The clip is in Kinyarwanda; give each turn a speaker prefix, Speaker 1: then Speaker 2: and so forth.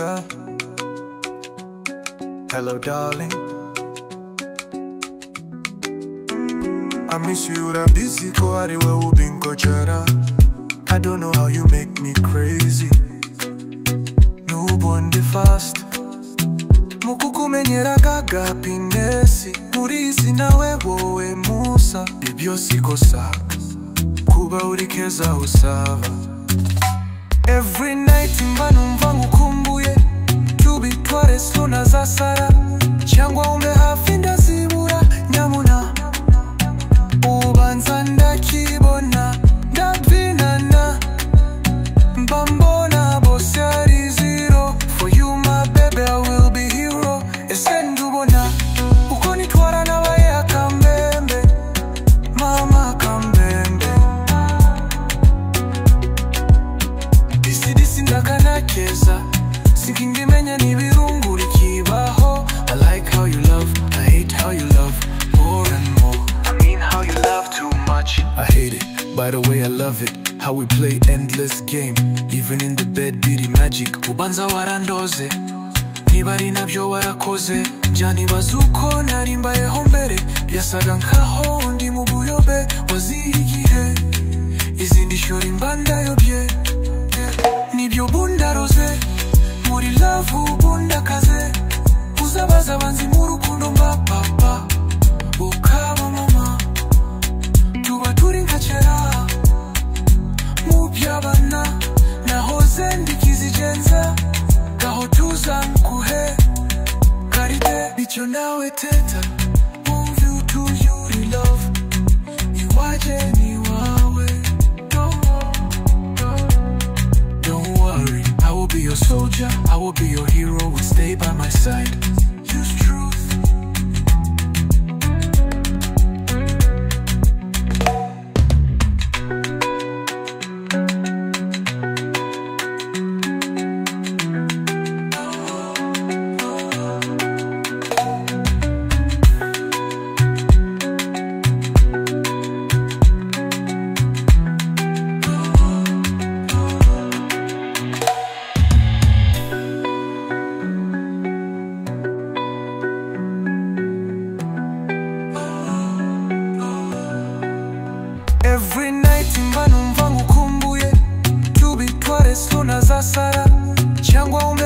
Speaker 1: bell. Hello darling, I miss you that busy ko ariwe ubingo jara. I don't know how you make me crazy. Nubundi fast mukukumenyera gaga pinesi. Murizi nawe wowe musa ibyo sikosa kuba uri keza usaba. Every night mba numva ngukumbuye, tubitware sona za sara cyangwa umbe hafi ndazibura nyamuna. Ubanza ndakibona ndabyinana mba mbona bose ari zero. For you my baby I will be hero. Ese ndubona uko nitwara nabaye akambembe, mama akambembe. Disi ndakana keza sinkingimenya nibirunguri kibaho. I like how you love, I hate how you love more and more. I mean how you love too much, I hate it. By the way I love it, how we play endless game. Even in the bed biri magic. Ubanza warandoze niba ari nabyo warakoze. Jani bazuko narimbayeho mbere, yasaga nkaho ndi mu buyobe. Waziye igihe izindi shori mbandayobye, nibyo bundaroze muri love bundakaze. Uzabaza abanzi mu rukundo mba papa ukaba mama. Tuba turi nka kera mu by'abana, nahoze ndikizigenza gaho tuza nkuhe karite. Bityo nawe teta move you to you love iwaje ni wawe. Don't worry, I will be your soldier, I will be your hero, will stay by my side. Use truth. Every night mba numva ngukumbuye, tubitware sona za sara cyangwa umbe